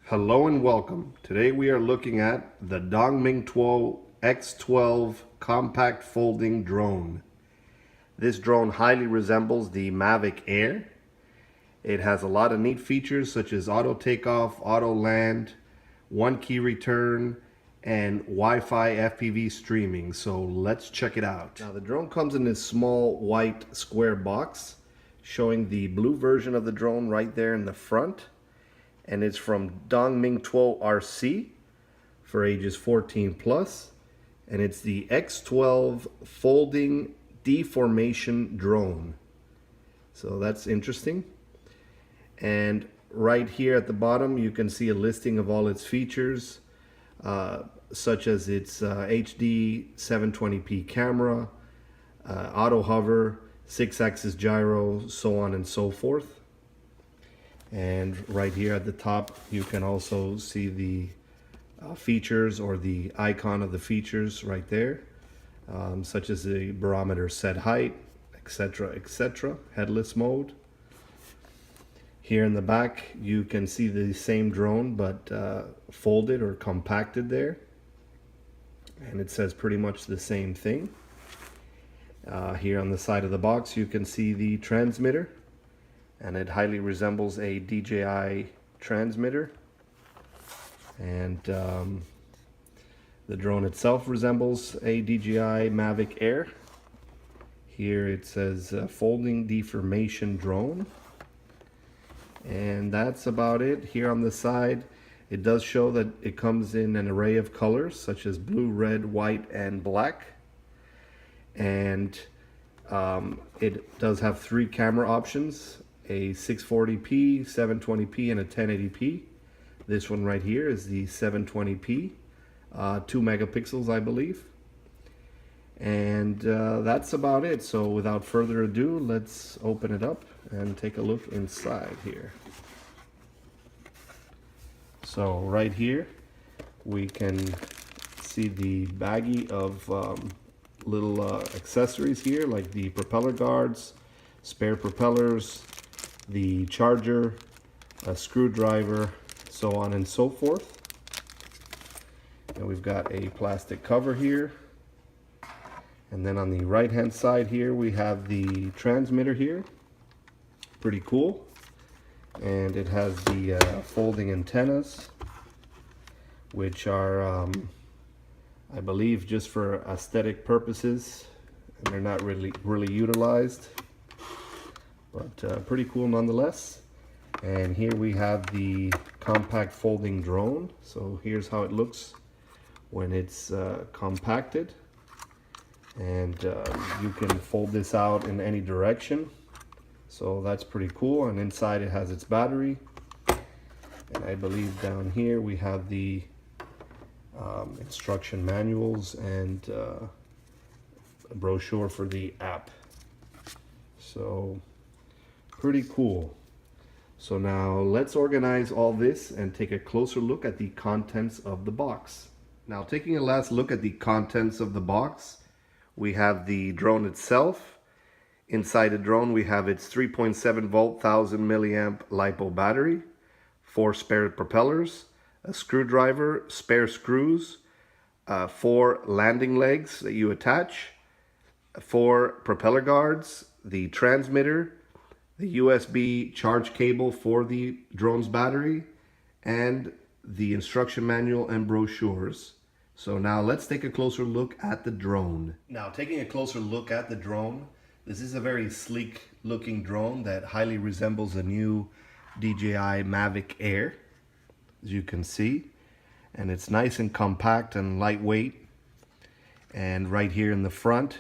Hello and welcome. Today we are looking at the Dongming X12 compact folding drone. This drone highly resembles the Mavic Air. It has a lot of neat features such as auto takeoff, auto land, one key return, and Wi-Fi FPV streaming. So let's check it out. Now the drone comes in this small white square box showing the blue version of the drone right there in the front. And it's from Dongming RC for ages 14 plus. And it's the X12 folding deformation drone. So that's interesting. And right here at the bottom, you can see a listing of all its features, such as its HD 720p camera, auto hover, 6-axis gyro, so on and so forth. And right here at the top, you can also see the features or the icon of the features right there, such as the barometer set height, etc., etc., headless mode. Here in the back, you can see the same drone, but folded or compacted there. And it says pretty much the same thing. Here on the side of the box, you can see the transmitter. And it highly resembles a DJI transmitter. And the drone itself resembles a DJI Mavic Air. Here it says folding deformation drone. And that's about it. Here on the side, it does show that it comes in an array of colors such as blue, red, white, and black. And it does have 3 camera options: a 640p, 720p, and a 1080p. This one right here is the 720p, 2 megapixels, I believe. And that's about it. So without further ado, let's open it up and take a look inside here. So right here, we can see the baggie of little accessories here, like the propeller guards, spare propellers, the charger, a screwdriver, so on and so forth. And we've got a plastic cover here. And then on the right hand side here, we have the transmitter here. Pretty cool. And it has the folding antennas, which are, I believe, just for aesthetic purposes. And they're not really utilized. But pretty cool nonetheless. And here we have the compact folding drone. So here's how it looks when it's compacted. And you can fold this out in any direction. So that's pretty cool. And inside it has its battery. And I believe down here we have the instruction manuals and a brochure for the app. So pretty cool. So now let's organize all this and take a closer look at the contents of the box. Now, taking a last look at the contents of the box, we have the drone itself. Inside the drone, we have its 3.7 volt 1000 milliamp LiPo battery, 4 spare propellers, a screwdriver, spare screws, 4 landing legs that you attach, 4 propeller guards, the transmitter, the USB charge cable for the drone's battery, and the instruction manual and brochures. So now let's take a closer look at the drone. Now, taking a closer look at the drone, this is a very sleek looking drone that highly resembles a new DJI Mavic Air, as you can see. And it's nice and compact and lightweight. And right here in the front,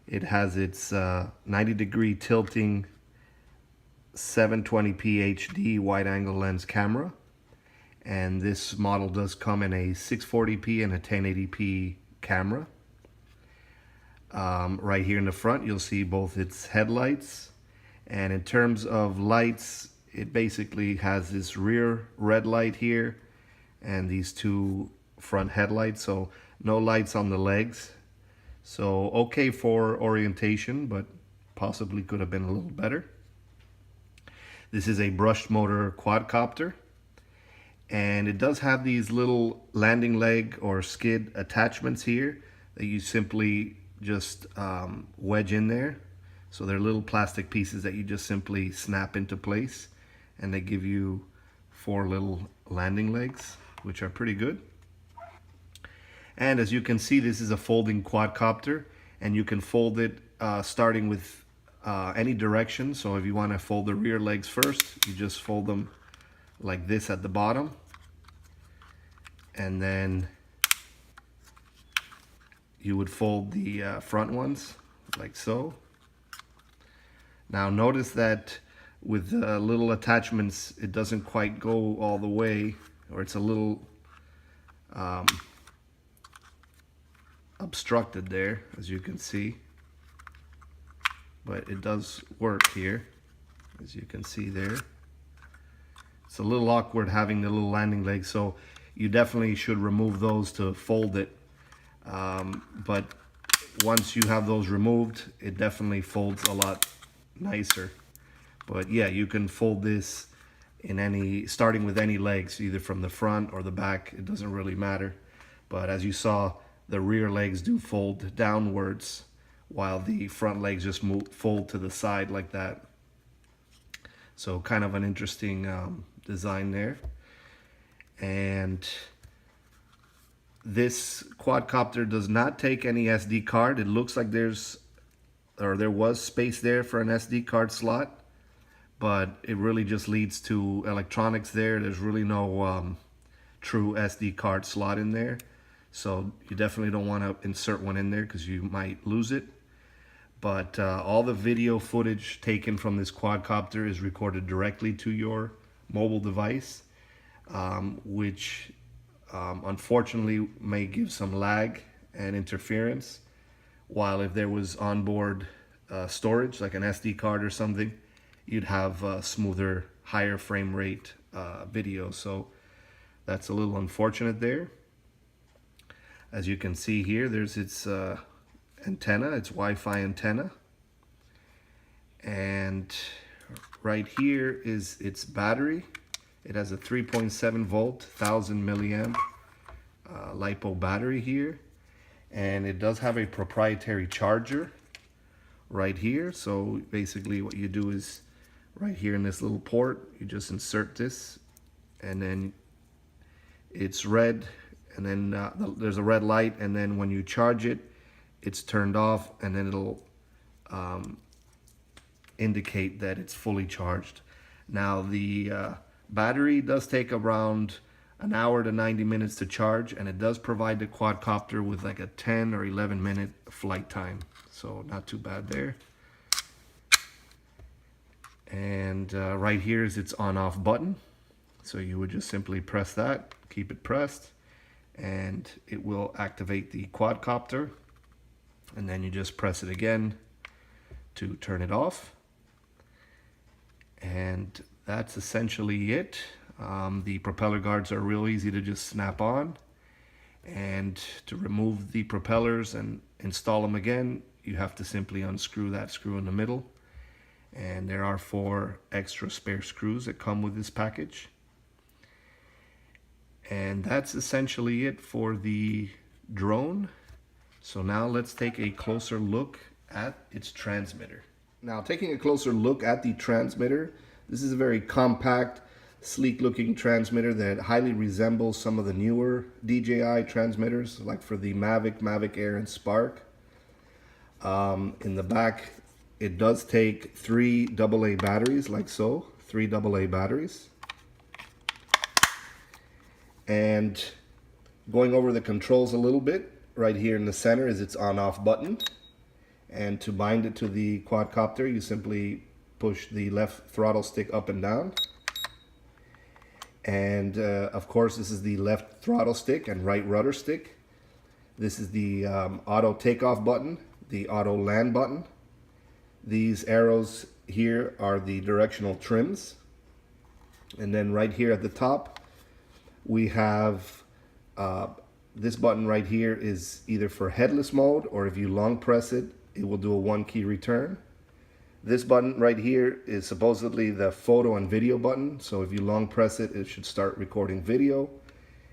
it has its 90-degree tilting 720p HD wide-angle lens camera. And this model does come in a 640p and a 1080p camera. Right here in the front, you'll see both its headlights. And in terms of lights, it basically has this rear red light here and these 2 front headlights. So no lights on the legs. So okay for orientation, but possibly could have been a little better. This is a brushed motor quadcopter. And it does have these little landing leg or skid attachments here that you simply just wedge in there. So they're little plastic pieces that you just simply snap into place, and they give you 4 little landing legs, which are pretty good. And as you can see, this is a folding quadcopter, and you can fold it starting with any direction. So if you want to fold the rear legs first, you just fold them like this at the bottom, and then you would fold the front ones like so. Now notice that with the little attachments, it doesn't quite go all the way, or it's a little obstructed there, as you can see, but it does work here, as you can see there. It's a little awkward having the little landing legs, so you definitely should remove those to fold it. But once you have those removed, it definitely folds a lot nicer. But yeah, you can fold this in any, starting with any legs, either from the front or the back. It doesn't really matter. But as you saw, the rear legs do fold downwards, while the front legs just fold to the side like that. So kind of an interesting design there. And this quadcopter does not take any SD card. It looks like there was space there for an SD card slot, but it really just leads to electronics there. There's really no true SD card slot in there. So you definitely don't want to insert one in there because you might lose it. But all the video footage taken from this quadcopter is recorded directly to your mobile device, which unfortunately may give some lag and interference. While if there was onboard storage, like an SD card or something, you'd have smoother, higher frame rate video. So that's a little unfortunate there. As you can see here, there's its antenna, its Wi-Fi antenna. And right here is its battery. It has a 3.7 volt, 1000 milliamp LiPo battery here. And it does have a proprietary charger right here. So basically what you do is right here in this little port, you just insert this, and then it's red, and then there's a red light, and then when you charge it, it's turned off, and then it'll indicate that it's fully charged. Now the battery does take around an hour to 90 minutes to charge, and it does provide the quadcopter with like a 10 or 11 minute flight time, so not too bad there. And right here is its on-off button, so you would just simply press that, keep it pressed, and it will activate the quadcopter, and then you just press it again to turn it off. And that's essentially it. The propeller guards are real easy to just snap on, and to remove the propellers and install them again, you have to simply unscrew that screw in the middle, and there are 4 extra spare screws that come with this package. And that's essentially it for the drone. So now let's take a closer look at its transmitter. Now, taking a closer look at the transmitter, this is a very compact, sleek looking transmitter that highly resembles some of the newer DJI transmitters, like for the Mavic Air and Spark. In the back, it does take 3 AA batteries, like so, 3 AA batteries. And going over the controls a little bit, right here in the center is its on-off button. And to bind it to the quadcopter, you simply push the left throttle stick up and down. And of course, this is the left throttle stick and right rudder stick. This is the auto takeoff button, the auto land button. These arrows here are the directional trims. And then right here at the top, we have this button right here is either for headless mode, or if you long press it, it will do a 1-key return. This button right here is supposedly the photo and video button. So if you long press it, it should start recording video.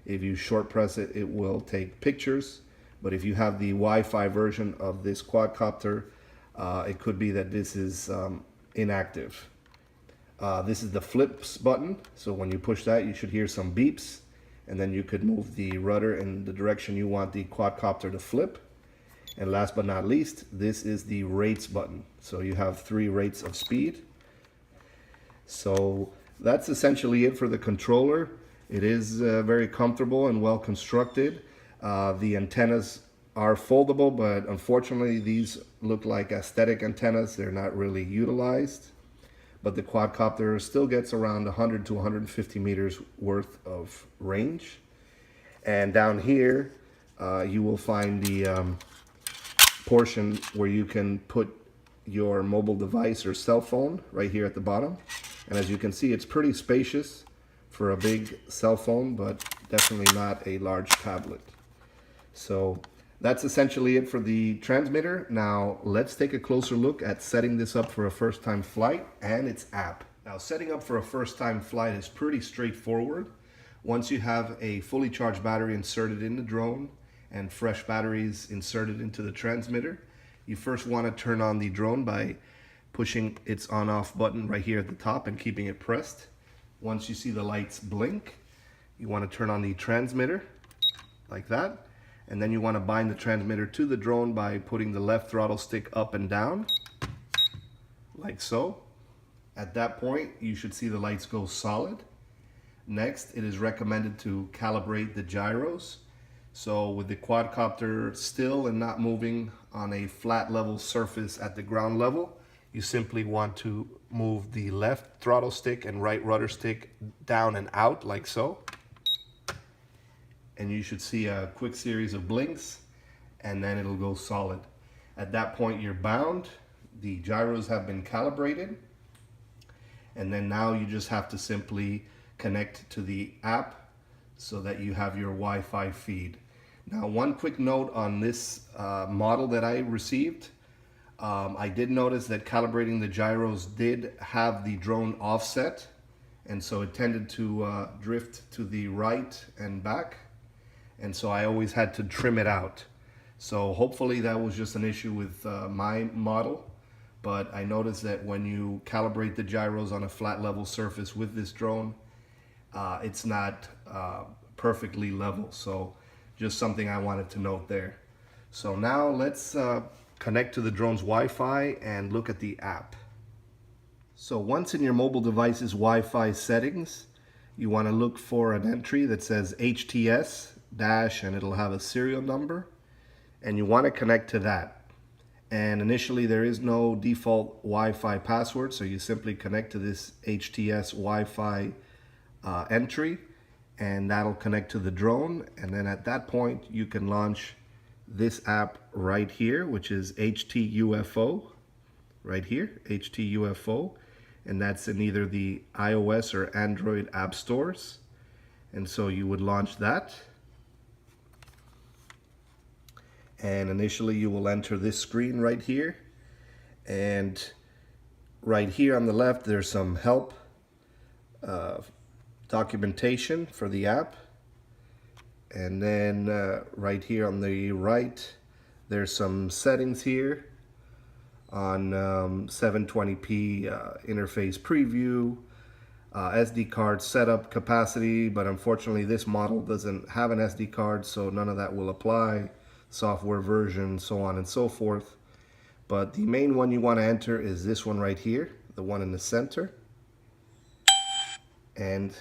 If you short press it, it will take pictures. But if you have the Wi-Fi version of this quadcopter, it could be that this is inactive. This is the flips button. So when you push that, you should hear some beeps. And then you could move the rudder in the direction you want the quadcopter to flip. And last but not least, this is the rates button. So you have 3 rates of speed. So that's essentially it for the controller. It is very comfortable and well constructed. The antennas are foldable, but unfortunately these look like aesthetic antennas. They're not really utilized. But the quadcopter still gets around 100 to 150 meters worth of range. And down here, you will find the portion where you can put your mobile device or cell phone right here at the bottom. And as you can see, it's pretty spacious for a big cell phone, but definitely not a large tablet. So that's essentially it for the transmitter. Now let's take a closer look at setting this up for a first-time flight and its app. Now, setting up for a first-time flight is pretty straightforward. Once you have a fully charged battery inserted in the drone and fresh batteries inserted into the transmitter, you first want to turn on the drone by pushing its on-off button right here at the top and keeping it pressed. Once you see the lights blink, you want to turn on the transmitter like that, and then you want to bind the transmitter to the drone by putting the left throttle stick up and down like so. At that point, you should see the lights go solid. Next, it is recommended to calibrate the gyros. So with the quadcopter still and not moving on a flat level surface at the ground level, you simply want to move the left throttle stick and right rudder stick down and out like so. And you should see a quick series of blinks, and then it'll go solid. At that point, you're bound. The gyros have been calibrated. And then now you just have to simply connect to the app so that you have your Wi-Fi feed. Now, one quick note on this model that I received. I did notice that calibrating the gyros did have the drone offset, and so it tended to drift to the right and back, and so I always had to trim it out. So hopefully that was just an issue with my model, but I noticed that when you calibrate the gyros on a flat level surface with this drone, it's not perfectly level. So just something I wanted to note there. So now let's connect to the drone's Wi-Fi and look at the app. So once in your mobile device's Wi-Fi settings, you want to look for an entry that says HTS dash, and it'll have a serial number, and you want to connect to that. And initially there is no default Wi-Fi password, so you simply connect to this HTS Wi-Fi entry, and that'll connect to the drone. And then at that point you can launch this app right here, which is HTUFO, right here, HTUFO, and that's in either the iOS or Android app stores. And so you would launch that, and initially you will enter this screen right here, and right here on the left there's some help documentation for the app. And then right here on the right, there's some settings here on 720p interface preview, SD card setup capacity, but unfortunately this model doesn't have an SD card, so none of that will apply, software version, so on and so forth. But the main one you want to enter is this one right here, the one in the center. And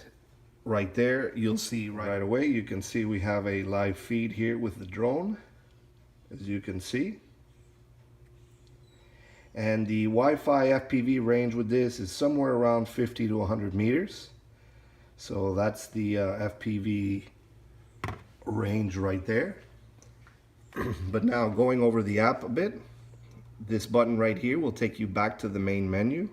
right there, you'll see right away, you can see we have a live feed here with the drone, as you can see. And the Wi-Fi FPV range with this is somewhere around 50 to 100 meters. So that's the FPV range right there. But now going over the app a bit, this button right here will take you back to the main menu.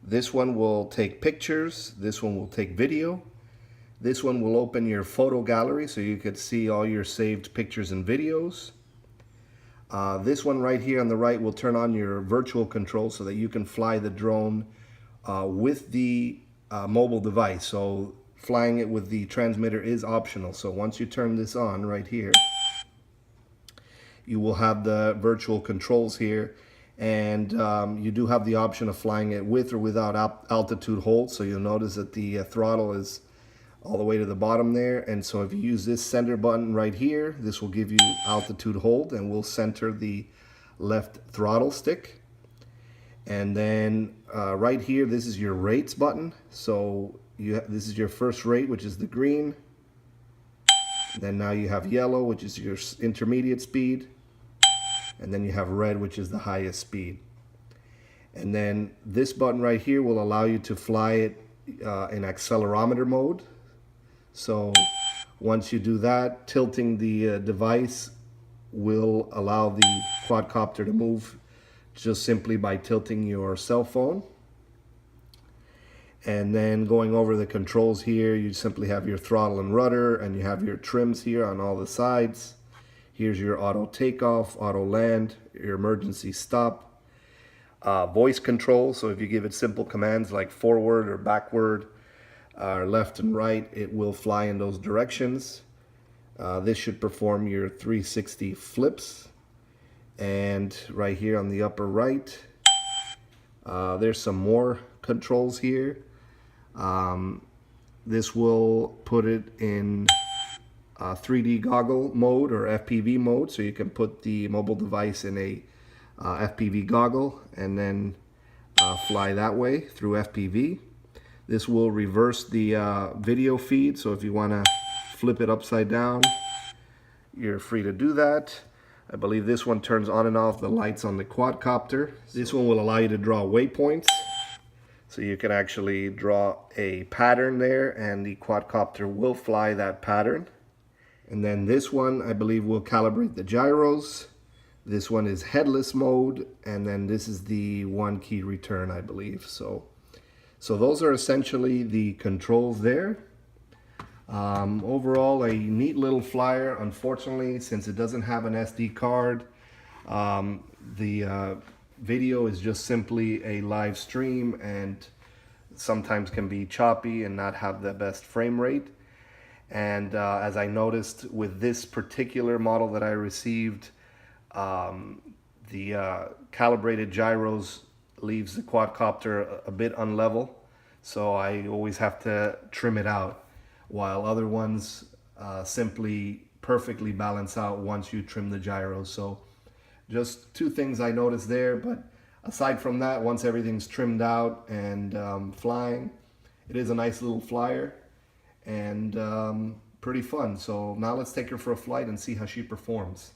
This one will take pictures, this one will take video, this one will open your photo gallery so you could see all your saved pictures and videos. This one right here on the right will turn on your virtual control so that you can fly the drone with the mobile device. So flying it with the transmitter is optional. So once you turn this on right here, you will have the virtual controls here, and you do have the option of flying it with or without altitude hold. So you'll notice that the throttle is all the way to the bottom there, and so if you use this center button right here, this will give you altitude hold and will center the left throttle stick. And then right here, this is your rates button. So this is your first rate, which is the green. Then now you have yellow, which is your intermediate speed. And then you have red, which is the highest speed. And then this button right here will allow you to fly it in accelerometer mode. So once you do that, tilting the device will allow the quadcopter to move just simply by tilting your cell phone. And then going over the controls here, you simply have your throttle and rudder, and you have your trims here on all the sides. Here's your auto takeoff, auto land, your emergency stop, voice control. So if you give it simple commands like forward or backward, left and right, it will fly in those directions. This should perform your 360 flips. And right here on the upper right, there's some more controls here. This will put it in 3D goggle mode or FPV mode, so you can put the mobile device in a FPV goggle and then fly that way through FPV. This will reverse the video feed, so if you want to flip it upside down, you're free to do that. I believe this one turns on and off the lights on the quadcopter. This one will allow you to draw waypoints, so you can actually draw a pattern there and the quadcopter will fly that pattern. And then this one, I believe, will calibrate the gyros. This one is headless mode, and then this is the one key return, I believe. So those are essentially the controls there. Overall, a neat little flyer. Unfortunately, since it doesn't have an SD card, the video is just simply a live stream and sometimes can be choppy and not have the best frame rate. And as I noticed with this particular model that I received, the calibrated gyros leaves the quadcopter a bit unlevel, so I always have to trim it out, while other ones simply perfectly balance out once you trim the gyros. So just two things I noticed there, but aside from that, once everything's trimmed out and flying, it is a nice little flyer and pretty fun. So now let's take her for a flight and see how she performs.